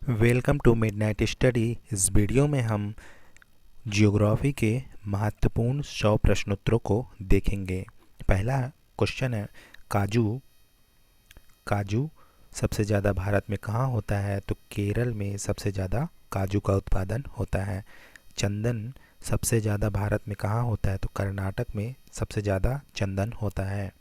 Welcome to midnight study. इस video में हम जियोग्राफी के महत्वपूर्ण 100 प्रश्नोत्तरों को देखेंगे। पहला क्वेश्चन है, काजू काजू सबसे ज़्यादा भारत में कहाँ होता है? तो केरल में सबसे ज़्यादा काजू का उत्पादन होता है। चंदन सबसे ज़्यादा भारत में कहाँ होता है? तो कर्नाटक में सबसे ज़्यादा चंदन होता है।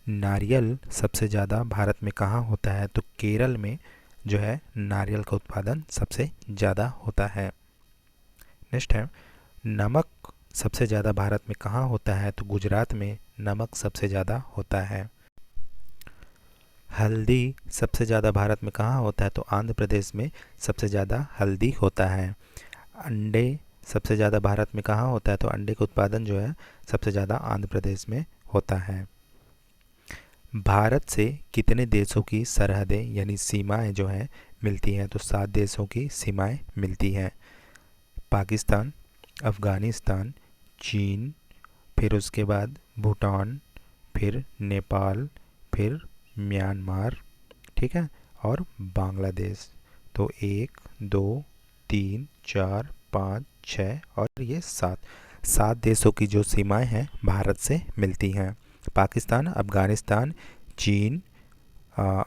नारियल सबसे ज़्यादा भारत में कहाँ होता है? तो केरल में जो है नारियल का उत्पादन सबसे ज़्यादा होता है। नेक्स्ट है, नमक सबसे ज़्यादा भारत में कहाँ होता है? तो गुजरात में नमक सबसे ज़्यादा होता है। हल्दी सबसे ज़्यादा भारत में कहाँ होता है? तो आंध्र प्रदेश में सबसे ज़्यादा हल्दी होता है। अंडे सबसे ज़्यादा भारत में कहाँ होता है? तो अंडे का उत्पादन जो है सबसे ज़्यादा आंध्र प्रदेश में होता है। भारत से कितने देशों की सरहदें यानी सीमाएं जो हैं मिलती हैं? तो 7 देशों की सीमाएं मिलती हैं। पाकिस्तान, अफ़गानिस्तान, चीन, फिर उसके बाद भूटान, फिर नेपाल, फिर म्यांमार, ठीक है, और बांग्लादेश। तो 1, 2, 3, 4, 5, 6 और ये 7 देशों की जो सीमाएं हैं भारत से मिलती हैं। पाकिस्तान, अफ़गानिस्तान, चीन,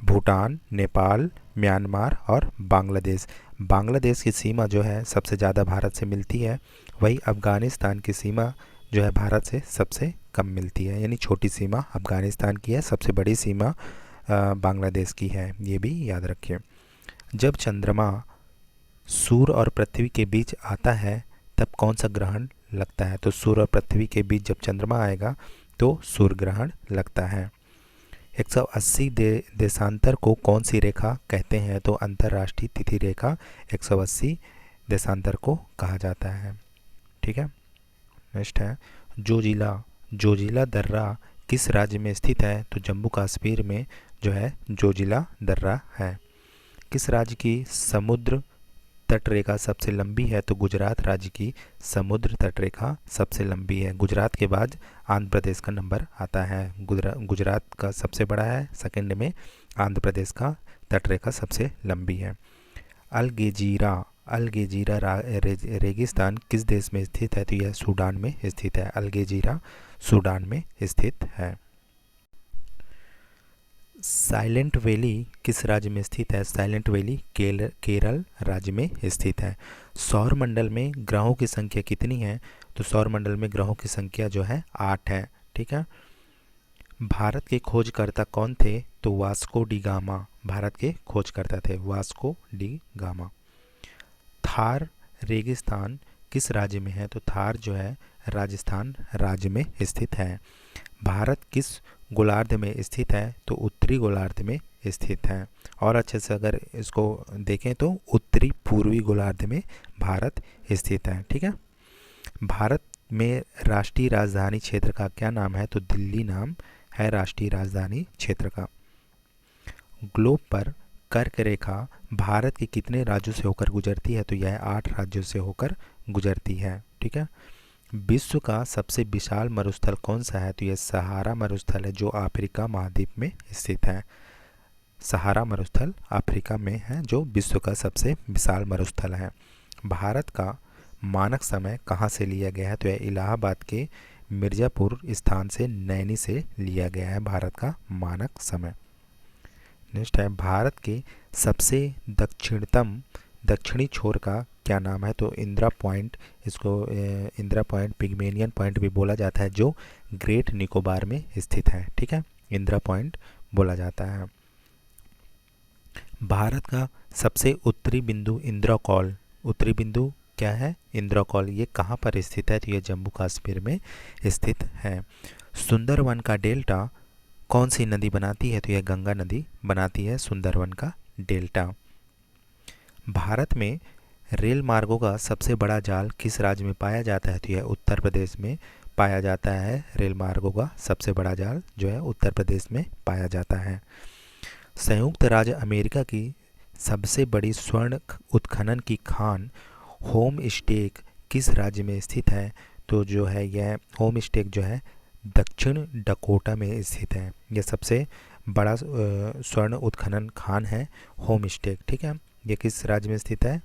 भूटान, नेपाल, म्यांमार और बांग्लादेश। बांग्लादेश की सीमा जो है सबसे ज़्यादा भारत से मिलती है। वही अफ़गानिस्तान की सीमा जो है भारत से सबसे कम मिलती है, यानी छोटी सीमा अफ़गानिस्तान की है, सबसे बड़ी सीमा बांग्लादेश की है। ये भी याद रखिए। जब चंद्रमा सूर्य और पृथ्वी के बीच आता है तब कौन सा ग्रहण लगता है? तो सूर्य और पृथ्वी के बीच जब चंद्रमा आएगा तो सूर्य ग्रहण लगता है। 180 देशांतर को कौन सी रेखा कहते हैं? तो अंतर्राष्ट्रीय तिथि रेखा 180 देशांतर को कहा जाता है। ठीक है। नेक्स्ट है, जोजिला दर्रा किस राज्य में स्थित है? तो जम्मू कश्मीर में जो है जोजिला दर्रा है। किस राज्य की समुद्र तट रेखा सबसे लंबी है? तो गुजरात राज्य की समुद्र तट रेखा सबसे लंबी है। गुजरात के बाद आंध्र प्रदेश का नंबर आता है। गुजरात का सबसे बड़ा है, सेकंड में आंध्र प्रदेश का तट रेखा सबसे लंबी है। अलगेजीरा रेगिस्तान किस देश में स्थित है? तो यह सूडान में स्थित है। अलगेजीरा सूडान में स्थित है। साइलेंट वैली किस राज्य में स्थित है? साइलेंट वैली केरल राज्य में स्थित है। सौर मंडल में ग्रहों की संख्या कितनी है? तो सौर मंडल में ग्रहों की संख्या जो है 8 है। ठीक है। भारत के खोजकर्ता कौन थे? तो वास्को डी गामा भारत के खोजकर्ता थे, वास्को डी गामा। थार रेगिस्तान किस राज्य में है? तो थार जो है राजस्थान राज्य में स्थित है। भारत किस गोलार्ध में स्थित है? तो उत्तरी गोलार्ध में स्थित है। और अच्छे से अगर इसको देखें तो उत्तरी पूर्वी गोलार्ध में भारत स्थित है। ठीक है। भारत में राष्ट्रीय राजधानी क्षेत्र का क्या नाम है? तो दिल्ली नाम है राष्ट्रीय राजधानी क्षेत्र का। ग्लोब पर कर्क रेखा भारत के कितने राज्यों से होकर गुजरती है? तो यह 8 राज्यों से होकर गुजरती है। ठीक है। विश्व का सबसे विशाल मरुस्थल कौन सा है? तो यह सहारा मरुस्थल है जो अफ्रीका महाद्वीप में स्थित है। सहारा मरुस्थल अफ्रीका में है जो विश्व का सबसे विशाल मरुस्थल है। भारत का मानक समय कहाँ से लिया गया है? तो यह इलाहाबाद के मिर्ज़ापुर स्थान से नैनी से लिया गया है भारत का मानक समय। नेक्स्ट है, भारत के सबसे दक्षिणी छोर का क्या नाम है? तो इंदिरा पॉइंट, इसको इंदिरा पॉइंट, पिग्मेलियन पॉइंट भी बोला जाता है, जो ग्रेट निकोबार में स्थित है। ठीक है, इंदिरा पॉइंट बोला जाता है। भारत का सबसे उत्तरी बिंदु इंद्रकौल, उत्तरी बिंदु क्या है? इंद्रकौल। ये कहाँ पर स्थित है? तो ये जम्मू कश्मीर में स्थित है। सुंदरवन का डेल्टा कौन सी नदी बनाती है? तो यह गंगा नदी बनाती है सुंदरवन का डेल्टा। भारत में रेल मार्गों का सबसे बड़ा जाल किस राज्य में पाया जाता है? तो यह उत्तर प्रदेश में पाया जाता है। रेल मार्गों का सबसे बड़ा जाल जो है उत्तर प्रदेश में पाया जाता है। संयुक्त राज्य अमेरिका की सबसे बड़ी स्वर्ण उत्खनन की खान होम स्टेक किस राज्य में स्थित है? तो जो है यह होम स्टेक जो है दक्षिण डकोटा में स्थित है। यह सबसे बड़ा स्वर्ण उत्खनन खान है होम स्टेक। ठीक है, ये किस राज्य में स्थित है?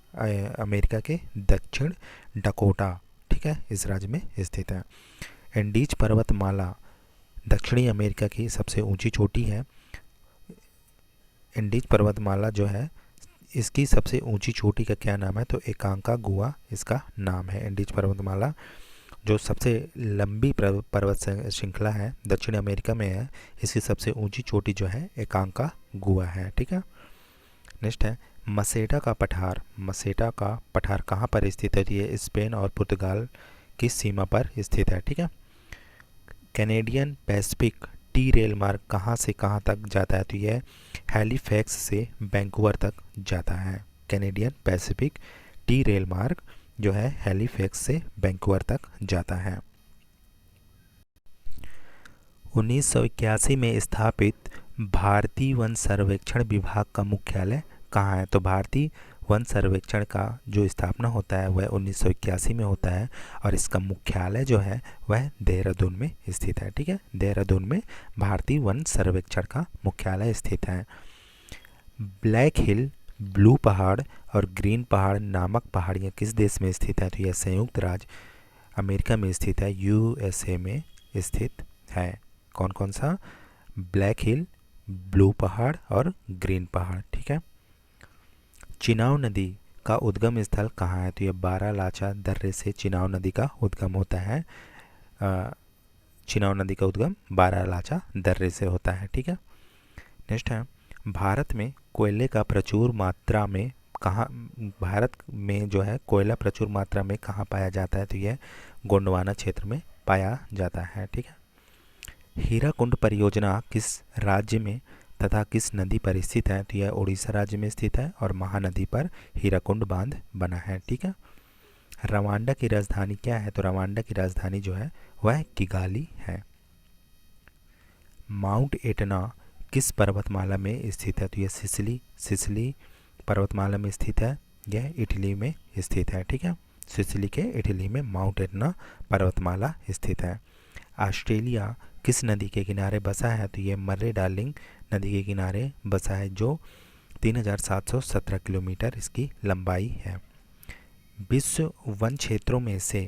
अमेरिका के दक्षिण डकोटा, ठीक है, इस राज्य में स्थित है। एंडीज पर्वतमाला दक्षिणी अमेरिका की सबसे ऊंची चोटी है। एंडीज पर्वतमाला जो है इसकी सबसे ऊंची चोटी का क्या नाम है? तो एकांकागुआ इसका नाम है। एंडीज पर्वतमाला जो सबसे लंबी पर्वत श्रृंखला है दक्षिण अमेरिका में है, इसकी सबसे ऊंची चोटी जो है एकांकागुआ है, ठीक है। नेक्स्ट है मसेटा का पठार। मसेटा का पठार कहाँ पर स्थित है? तो ये स्पेन और पुर्तगाल की सीमा पर स्थित है, ठीक है। कैनेडियन पैसिफिक टी रेल मार्ग कहाँ से कहाँ तक जाता है? तो यह हैलीफैक्स से वैंकूवर तक जाता है। कैनेडियन पैसिफिक टी रेल मार्ग जो है हैलीफैक्स से वैंकूवर तक जाता है। 1981 में स्थापित भारतीय वन सर्वेक्षण विभाग का मुख्यालय कहाँ है? तो भारतीय वन सर्वेक्षण का जो स्थापना होता है वह 1981 में होता है और इसका मुख्यालय जो है वह देहरादून में स्थित है, ठीक है। देहरादून में भारतीय वन सर्वेक्षण का मुख्यालय स्थित है। ब्लैक हिल, ब्लू पहाड़ और ग्रीन पहाड़ नामक पहाड़ियाँ किस देश में स्थित है? तो यह संयुक्त राज्य अमेरिका में स्थित है, यूएसए में स्थित है। कौन कौन सा? ब्लैक हिल, ब्लू पहाड़ और ग्रीन पहाड़, ठीक है। चिनाब नदी का उद्गम स्थल कहाँ है? तो यह बारालाचा दर्रे से चिनाब नदी का उद्गम होता है। चिनाब नदी का उद्गम बारालाचा दर्रे से होता है, ठीक है। नेक्स्ट है भारत में कोयले का प्रचुर मात्रा में कहाँ, भारत में जो है कोयला प्रचुर मात्रा में कहाँ पाया जाता है? तो यह गोंडवाना क्षेत्र में पाया जाता है, ठीक है। हीराकुंड परियोजना किस राज्य में तथा किस नदी पर स्थित है? तो यह उड़ीसा राज्य में स्थित है और महानदी पर हीराकुंड बांध बना है, ठीक है। रवांडा की राजधानी क्या है? तो रवांडा की राजधानी जो है वह किगाली है। माउंट एटना किस पर्वतमाला में स्थित है? तो यह सिसिली पर्वतमाला में स्थित है। यह इटली में स्थित है, ठीक है। सिसिली के इटली में माउंट एटना पर्वतमाला स्थित है। ऑस्ट्रेलिया किस नदी के किनारे बसा है? तो यह मर्रे डार्लिंग नदी के किनारे बसा है जो 3717 किलोमीटर इसकी लंबाई है। विश्व वन क्षेत्रों में से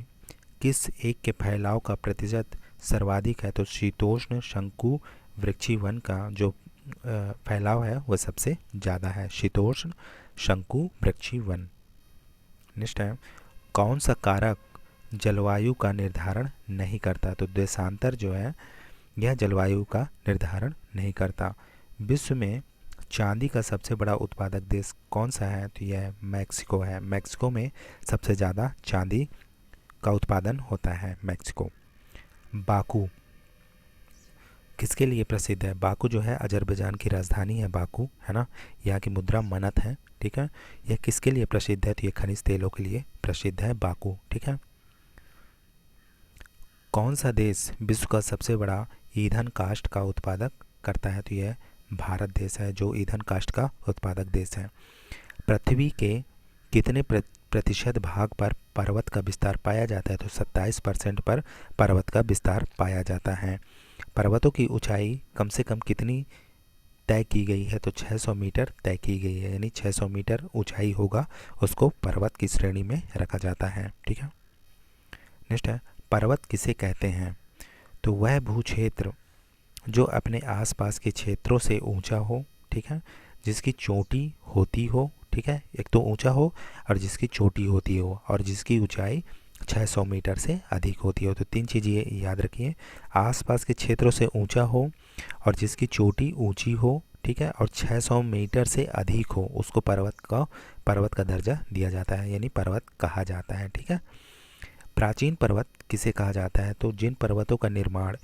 किस एक के फैलाव का प्रतिशत सर्वाधिक है? तो शीतोष्ण शंकु वृक्षी वन का जो फैलाव है वह सबसे ज़्यादा है, शीतोष्ण शंकु वृक्षी वन। नेक्स्ट है कौन सा कारक जलवायु का निर्धारण नहीं करता? तो देशांतर जो है यह जलवायु का निर्धारण नहीं करता। विश्व में चांदी का सबसे बड़ा उत्पादक देश कौन सा है? तो यह मैक्सिको है। मैक्सिको में सबसे ज़्यादा चांदी का उत्पादन होता है, मैक्सिको। बाकू किसके लिए प्रसिद्ध है? बाकू जो है अजरबैजान की राजधानी है, बाकू है ना। यहाँ की मुद्रा मनत है, ठीक है। यह किसके लिए प्रसिद्ध है? तो ये खनिज तेलों के लिए प्रसिद्ध है बाकू, ठीक है। कौन सा देश विश्व का सबसे बड़ा ईंधन काष्ठ का उत्पादक करता है? तो यह भारत देश है जो ईंधन काष्ठ का उत्पादक देश है। पृथ्वी के कितने प्रतिशत भाग पर पर्वत का विस्तार पाया जाता है? तो 27% पर पर्वत का विस्तार पाया जाता है। पर्वतों की ऊंचाई कम से कम कितनी तय की गई है? तो 600 मीटर तय की गई है, यानी 600 मीटर ऊंचाई होगा उसको पर्वत की श्रेणी में रखा जाता है, ठीक है। नेक्स्ट है पर्वत किसे कहते हैं? तो वह भूक्षेत्र जो अपने आसपास के क्षेत्रों से ऊंचा हो, ठीक है, जिसकी चोटी होती हो, ठीक है, एक तो ऊंचा हो और जिसकी चोटी होती हो और जिसकी ऊंचाई 600 मीटर से अधिक होती हो। तो तीन चीज़ें याद रखिए, आसपास के क्षेत्रों से ऊंचा हो और जिसकी चोटी ऊंची हो, ठीक है, और 600 मीटर से अधिक हो, उसको पर्वत का दर्जा दिया जाता है, यानी पर्वत कहा जाता है, ठीक है। प्राचीन पर्वत किसे कहा जाता है? तो जिन पर्वतों का निर्माण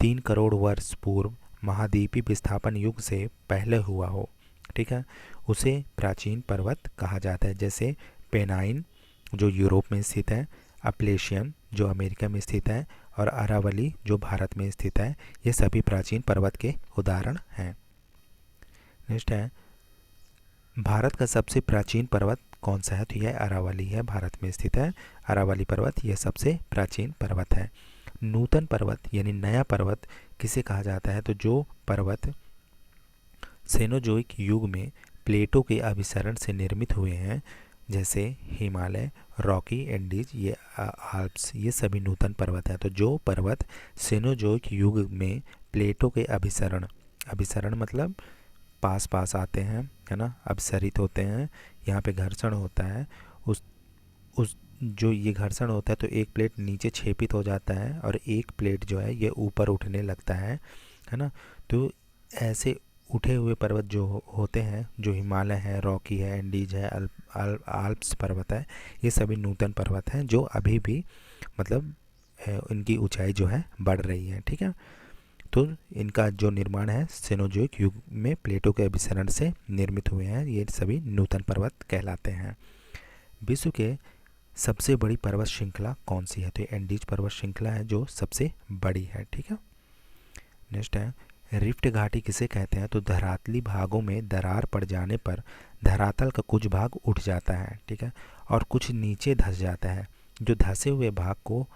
3 करोड़ वर्ष पूर्व महाद्वीपीय विस्थापन युग से पहले हुआ हो, ठीक है, उसे प्राचीन पर्वत कहा जाता है। जैसे पेनाइन जो यूरोप में स्थित है, अपलेशियन जो अमेरिका में स्थित है और अरावली जो भारत में स्थित है, ये सभी प्राचीन पर्वत के उदाहरण हैं। नेक्स्ट है भारत का सबसे प्राचीन पर्वत कौन सा है? तो यह अरावली है, भारत में स्थित है अरावली पर्वत, यह सबसे प्राचीन पर्वत है। नूतन पर्वत यानी नया पर्वत किसे कहा जाता है? तो जो पर्वत सेनोजोइक युग में प्लेटों के अभिसरण से निर्मित हुए हैं, जैसे हिमालय, रॉकी, एंडीज, ये आल्प्स, ये सभी नूतन पर्वत हैं। तो जो पर्वत सेनोजोइक युग में प्लेटों के अभिसरण, अभिसरण मतलब पास पास आते हैं, है ना, अपसरित होते हैं, यहाँ पे घर्षण होता है, उस जो ये घर्षण होता है तो एक प्लेट नीचे छेपित हो जाता है और एक प्लेट जो है ये ऊपर उठने लगता है ना। तो ऐसे उठे हुए पर्वत जो होते हैं, जो हिमालय है, रॉकी है, एंडीज है, आल्प्स पर्वत है, ये सभी नूतन पर्वत हैं जो अभी भी मतलब इनकी ऊंचाई जो है बढ़ रही है। ठीक है, तो इनका जो निर्माण है सेनोजोइक युग में प्लेटों के अभिसरण से निर्मित हुए हैं, ये सभी नूतन पर्वत कहलाते हैं। विश्व के सबसे बड़ी पर्वत श्रृंखला कौन सी है? तो ये एंडीज पर्वत श्रृंखला है जो सबसे बड़ी है। ठीक है, नेक्स्ट है रिफ्ट घाटी किसे कहते हैं? तो धरातली भागों में दरार पड़ जाने पर धरातल का कुछ भाग उठ जाता है, ठीक है, और कुछ नीचे धंस जाता है। जो धंसे हुए भाग को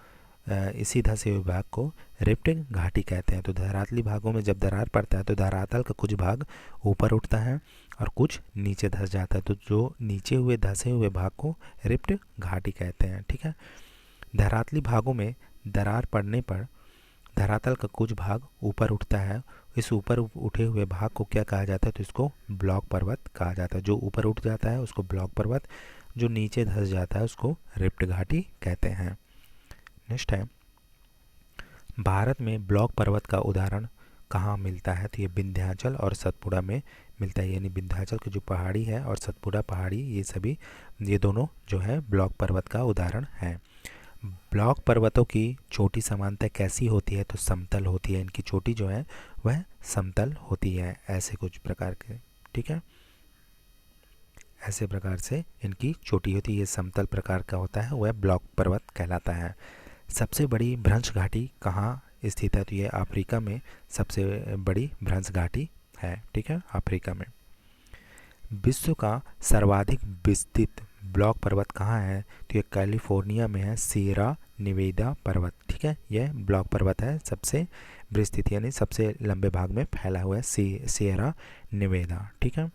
इसी धंसे हुए भाग को रिफ्ट घाटी कहते हैं। तो धरातली भागों में जब दरार पड़ता है तो धरातल का कुछ भाग ऊपर उठता है और कुछ नीचे धंस जाता है। तो जो नीचे हुए धंसे हुए भाग को रिफ्ट घाटी कहते हैं। ठीक है, धरातली भागों में दरार पड़ने पर धरातल का कुछ भाग ऊपर उठता है। इस ऊपर उठे हुए भाग को क्या कहा जाता है? तो इसको ब्लॉक पर्वत कहा जाता है। जो ऊपर उठ जाता है उसको ब्लॉक पर्वत, जो नीचे धंस जाता है उसको रिफ्ट घाटी कहते हैं। नेक्स्ट है भारत में ब्लॉक पर्वत का उदाहरण कहाँ मिलता है? तो ये विंध्याचल और सतपुड़ा में मिलता है। यानी विंध्याचल की जो पहाड़ी है और सतपुड़ा पहाड़ी, ये दोनों जो है ब्लॉक पर्वत का उदाहरण है। ब्लॉक पर्वतों की चोटी सामान्यतः कैसी होती है? तो समतल होती है। इनकी चोटी जो है वह समतल होती है, ऐसे कुछ प्रकार के, ठीक है, ऐसे प्रकार से इनकी चोटी होती है। ये समतल प्रकार का होता है, वह ब्लॉक पर्वत कहलाता है। सबसे बड़ी भ्रंश घाटी कहाँ स्थित है? तो ये अफ्रीका में सबसे बड़ी भ्रंश घाटी है। ठीक है, अफ्रीका में। विश्व का सर्वाधिक विस्तृत ब्लॉक पर्वत कहाँ है? तो ये कैलिफोर्निया में है, सियरा निवेदा पर्वत। ठीक है, यह ब्लॉक पर्वत है, सबसे विस्तृत यानी सबसे लंबे भाग में फैला हुआ है, सियरा निवेदा। ठीक है,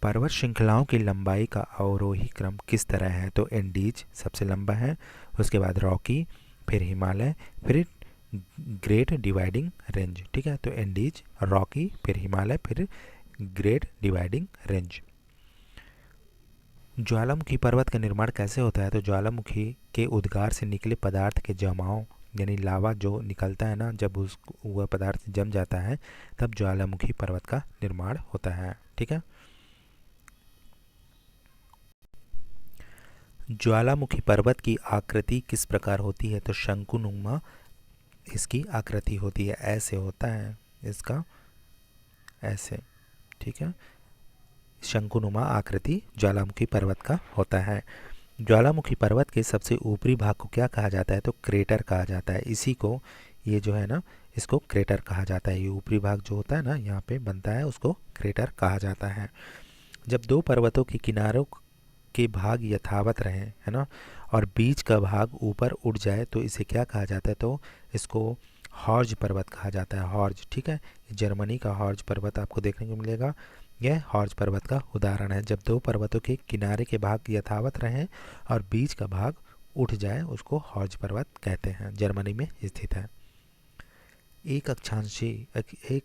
पर्वत श्रृंखलाओं की लंबाई का अवरोही क्रम किस तरह है? तो एंडीज सबसे लंबा है, उसके बाद रॉकी, फिर हिमालय, फिर ग्रेट डिवाइडिंग रेंज। ठीक है, तो एंडीज, रॉकी, फिर हिमालय, फिर ग्रेट डिवाइडिंग रेंज। ज्वालामुखी पर्वत का निर्माण कैसे होता है? तो ज्वालामुखी के उद्गार से निकले पदार्थ के जमाव यानी लावा जो निकलता है ना, जब वह पदार्थ जम जाता है तब ज्वालामुखी पर्वत का निर्माण होता है। ठीक है, ज्वालामुखी पर्वत की आकृति किस प्रकार होती है? तो शंकुनुमा इसकी आकृति होती है, ऐसे होता है इसका, ऐसे। ठीक है, शंकुनुमा आकृति ज्वालामुखी पर्वत का होता है। ज्वालामुखी पर्वत के सबसे ऊपरी भाग को क्या कहा जाता है? तो क्रेटर कहा जाता है। इसी को ये जो है ना, इसको क्रेटर कहा जाता है। ये ऊपरी भाग जो होता है ना, यहाँ पे बनता है, उसको क्रेटर कहा जाता है। जब दो पर्वतों के किनारों के भाग यथावत रहे, है ना, और बीच का भाग ऊपर उठ जाए तो इसे क्या कहा जाता है? तो इसको हॉर्ज पर्वत कहा जाता है, हॉर्ज। ठीक है, जर्मनी का हॉर्ज पर्वत आपको देखने को मिलेगा। यह हॉर्ज पर्वत का उदाहरण है। जब दो पर्वतों के किनारे के भाग यथावत रहें और बीच का भाग उठ जाए उसको हॉर्ज पर्वत कहते हैं, जर्मनी में स्थित है। एक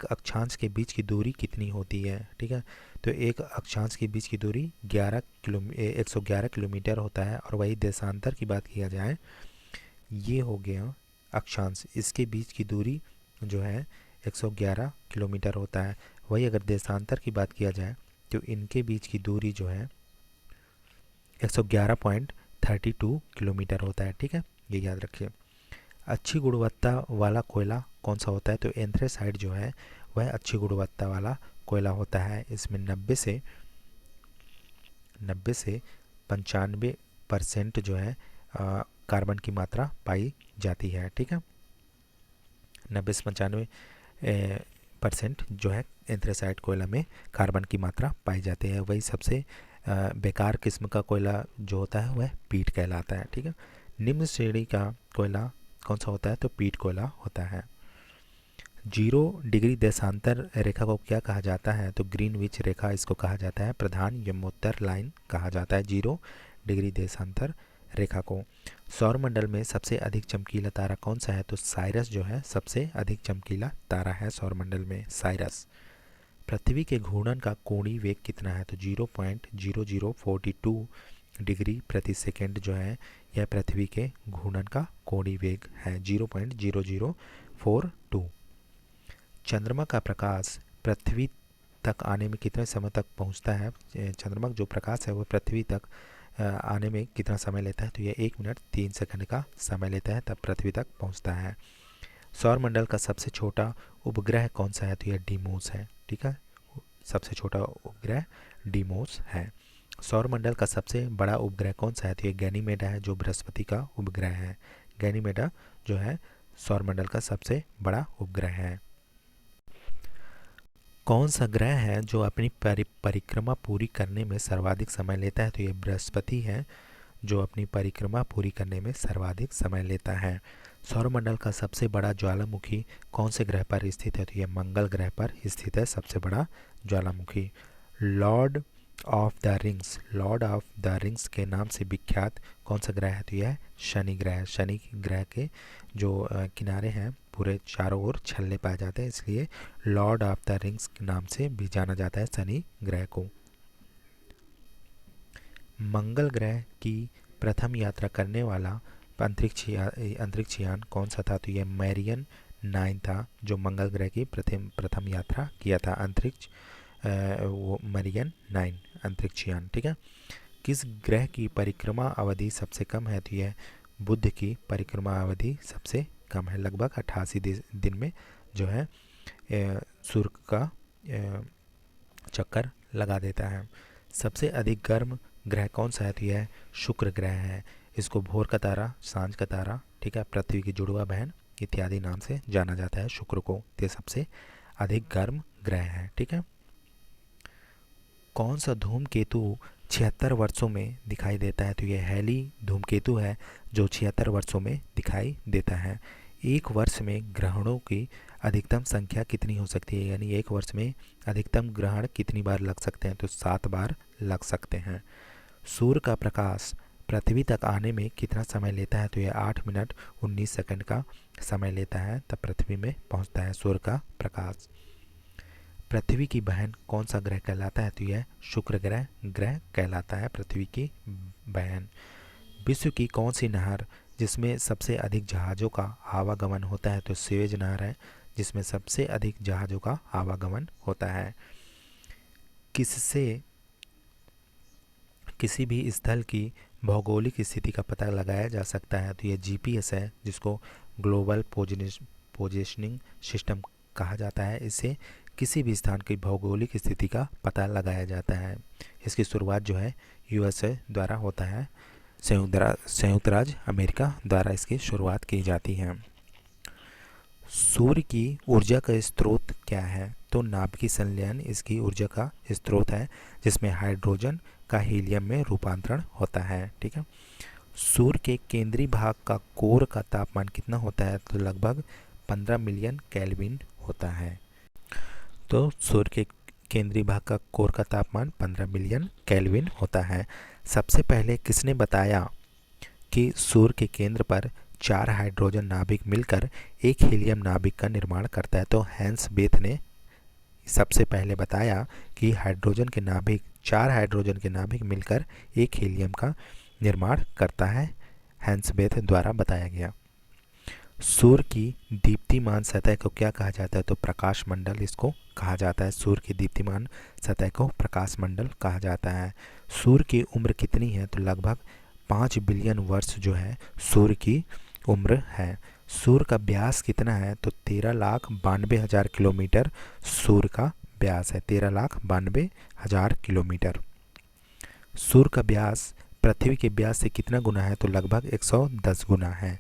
अक्षांश के बीच की दूरी कितनी होती है? ठीक है, तो एक अक्षांश के बीच की दूरी 111 किलोमीटर होता है। और वही देशांतर की बात किया जाए, ये हो गया अक्षांश, इसके बीच की दूरी जो है 111 किलोमीटर होता है। वही अगर देशांतर की बात किया जाए तो इनके बीच की दूरी जो है 111.32 किलोमीटर होता है। ठीक है, ये याद रखिए। अच्छी गुणवत्ता वाला कोयला कौन सा होता है? तो एंथ्रेसाइट जो है वह अच्छी गुणवत्ता वाला कोयला होता है। इसमें 90 से 95% जो है कार्बन की मात्रा पाई जाती है। ठीक है, 90 से 95% जो है एंथ्रेसाइट कोयला में कार्बन की मात्रा पाई जाती है। वही सबसे बेकार किस्म का कोयला जो होता है वह पीट कहलाता है। ठीक है, निम्न श्रेणी का कोयला कौन सा होता है? तो पीट कोयला होता है। जीरो डिग्री देशांतर रेखा को क्या कहा जाता है? तो ग्रीनविच रेखा इसको कहा जाता है। प्रधान यमोत्तर लाइन कहा जाता है जीरो डिग्री देशांतर रेखा को। सौरमंडल में सबसे अधिक चमकीला तारा कौन सा है? तो साइरस जो है सबसे अधिक चमकीला तारा है सौरमंडल में, साइरस। पृथ्वी के घूर्णन का कोणीय वेग कितना है? तो 0.0042 डिग्री प्रति सेकेंड जो है यह पृथ्वी के घूर्णन का कोणीय वेग है, 0.0042। चंद्रमा का प्रकाश पृथ्वी तक आने में कितने समय तक पहुंचता है? चंद्रमा जो प्रकाश है वो पृथ्वी तक आने में कितना समय लेता है? तो यह 1 मिनट 3 सेकंड का समय लेता है, तब पृथ्वी तक पहुंचता है। सौरमंडल का सबसे छोटा उपग्रह कौन सा है? तो यह डीमोस है, ठीक है, सबसे छोटा उपग्रह डीमोस है। सौरमंडल का सबसे बड़ा उपग्रह कौन सा है? तो यह गैनीमेडा है जो बृहस्पति का उपग्रह है। गैनीमेडा जो है सौरमंडल का सबसे बड़ा उपग्रह है। कौन सा ग्रह है जो अपनी परिक्रमा पूरी करने में सर्वाधिक समय लेता है? तो यह बृहस्पति है जो अपनी परिक्रमा पूरी करने में सर्वाधिक समय लेता है। सौरमंडल का सबसे बड़ा ज्वालामुखी कौन से ग्रह पर स्थित है? तो यह मंगल ग्रह पर स्थित है सबसे बड़ा ज्वालामुखी। लॉर्ड ऑफ द रिंग्स के नाम से विख्यात कौन सा ग्रह है? तो यह शनि ग्रह है। शनि ग्रह के जो किनारे हैं पूरे चारों ओर छल्ले पाए जाते हैं, इसलिए लॉर्ड ऑफ द रिंग्स के नाम से भी जाना जाता है शनि ग्रह को। मंगल ग्रह की प्रथम यात्रा करने वाला अंतरिक्ष यान कौन सा था? तो यह मैरियन 9 था जो मंगल ग्रह की प्रथम यात्रा किया था, अंतरिक्ष वो मैरियन 9 अंतरिक्ष यान, ठीक है। किस ग्रह की परिक्रमा अवधि सबसे कम है? तो यह बुध की परिक्रमा अवधि सबसे कम है, लगभग 88 दिन में जो है सूर्य का चक्कर लगा देता है। सबसे अधिक गर्म ग्रह कौन सा है? तो यह शुक्र ग्रह है। इसको भोर का तारा, सांझ का तारा, ठीक है, पृथ्वी की जुड़वा बहन इत्यादि नाम से जाना जाता है शुक्र को। ये सबसे अधिक गर्म ग्रह है, ठीक है। कौन सा धूमकेतु 76 वर्षों में दिखाई देता है? तो यह हैली धूमकेतु है जो 76 वर्षों में दिखाई देता है। एक वर्ष में ग्रहणों की अधिकतम संख्या कितनी हो सकती है? यानी एक वर्ष में अधिकतम ग्रहण कितनी बार लग सकते हैं? तो 7 बार लग सकते हैं। सूर्य का प्रकाश पृथ्वी तक आने में कितना समय लेता है? तो यह 8 मिनट 19 सेकंड का समय लेता है, तब पृथ्वी में पहुंचता है सूर्य का प्रकाश। पृथ्वी की बहन कौन सा ग्रह कहलाता है? तो यह शुक्र ग्रह कहलाता है पृथ्वी की बहन। विश्व की कौन सी नहर जिसमें सबसे अधिक जहाज़ों का आवागमन होता है? तो स्वेज नहर है जिसमें सबसे अधिक जहाज़ों का आवागमन होता है। किससे किसी भी स्थल की भौगोलिक स्थिति का पता लगाया जा सकता है? तो यह जीपीएस है जिसको ग्लोबल पोजिशनिंग सिस्टम कहा जाता है। इससे किसी भी स्थान की भौगोलिक स्थिति का पता लगाया जाता है। इसकी शुरुआत जो है यूएसए द्वारा होता है, संयुक्त राज्य अमेरिका द्वारा इसकी शुरुआत की जाती है। सूर्य की ऊर्जा का स्रोत क्या है? तो नाभिकीय संलयन इसकी ऊर्जा का स्रोत है जिसमें हाइड्रोजन का हीलियम में रूपांतरण होता है, ठीक है। सूर्य के केंद्रीय भाग का कोर का तापमान कितना होता है? तो लगभग 15 मिलियन केल्विन होता है। तो सूर्य के केंद्रीय भाग का कोर का तापमान 15 मिलियन केल्विन होता है। सबसे पहले किसने बताया कि सूर्य के केंद्र पर 4 हाइड्रोजन नाभिक मिलकर एक हीलियम नाभिक का निर्माण करता है? तो हैंस बेथ ने सबसे पहले बताया कि 4 हाइड्रोजन के नाभिक मिलकर एक हीलियम का निर्माण करता है, हैंस बेथ द्वारा बताया गया। सूर्य की दीप्तिमान सतह को क्या कहा जाता है? तो प्रकाश मंडल इसको कहा जाता है। सूर्य की दीप्तिमान सतह को प्रकाश मंडल कहा जाता है। सूर्य की उम्र कितनी है? तो लगभग 5 बिलियन वर्ष जो है सूर्य की उम्र है। सूर्य का व्यास कितना है? तो 13,92,000 किलोमीटर सूर्य का व्यास है, 13,92,000 किलोमीटर। सूर्य का व्यास पृथ्वी के व्यास से कितना गुना है? तो लगभग 110 गुना है।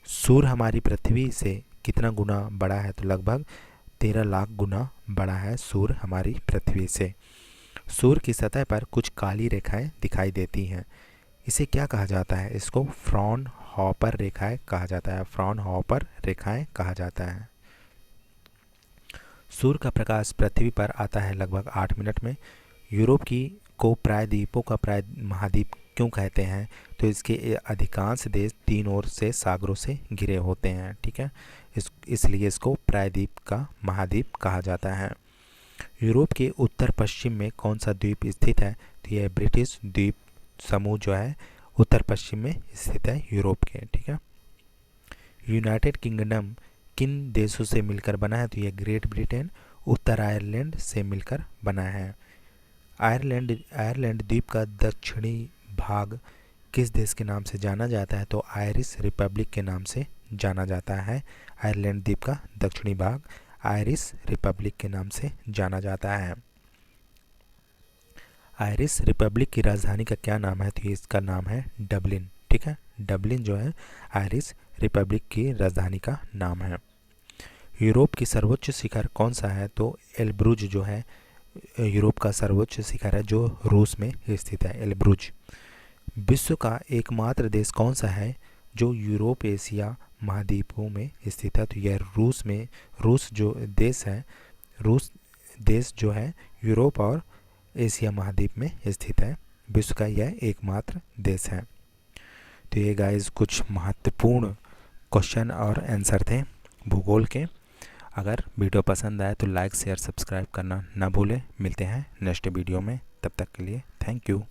सूर्य हमारी पृथ्वी से कितना गुना बड़ा है? तो लगभग 13 लाख गुना बड़ा है सूर्य हमारी पृथ्वी से। सूर्य की सतह पर कुछ काली रेखाएं दिखाई देती हैं, इसे क्या कहा जाता है? इसको फ्रॉनहोफर रेखाएं कहा जाता है, फ्रॉनहोफर रेखाएं कहा जाता है। सूर्य का प्रकाश पृथ्वी पर आता है लगभग 8 मिनट में। यूरोप की को प्रायद्वीपों का प्राय महाद्वीप क्यों कहते हैं? तो इसके अधिकांश देश 3 ओर से सागरों से घिरे होते हैं, ठीक है, इसलिए इसको प्रायद्वीप का महाद्वीप कहा जाता है। यूरोप के उत्तर पश्चिम में कौन सा द्वीप स्थित है? तो यह ब्रिटिश द्वीप समूह जो है उत्तर पश्चिम में स्थित है यूरोप के, ठीक है। यूनाइटेड किंगडम किन देशों से मिलकर बना है? तो यह ग्रेट ब्रिटेन, उत्तर आयरलैंड से मिलकर बना है। आयरलैंड द्वीप का दक्षिणी भाग किस देश के नाम से जाना जाता है? तो आयरिश रिपब्लिक के नाम से जाना जाता है। आयरलैंड द्वीप का दक्षिणी भाग आयरिश रिपब्लिक के नाम से जाना जाता है। आयरिश रिपब्लिक की राजधानी का क्या नाम है? तो इसका नाम है डबलिन, ठीक है। डबलिन जो है आयरिश रिपब्लिक की राजधानी का नाम है। यूरोप की सर्वोच्च शिखर कौन सा है? तो एल्ब्रुज जो है यूरोप का सर्वोच्च शिखर है जो रूस में स्थित है, एल्ब्रुज। विश्व का एकमात्र देश कौन सा है जो यूरोप एशिया महाद्वीपों में स्थित है? तो यह रूस जो देश है, रूस देश जो है यूरोप और एशिया महाद्वीप में स्थित है। विश्व का यह एकमात्र देश है। तो ये गाइस कुछ महत्वपूर्ण क्वेश्चन और आंसर थे भूगोल के। अगर वीडियो पसंद आए तो लाइक शेयर सब्सक्राइब करना ना भूलें। मिलते हैं नेक्स्ट वीडियो में, तब तक के लिए थैंक यू।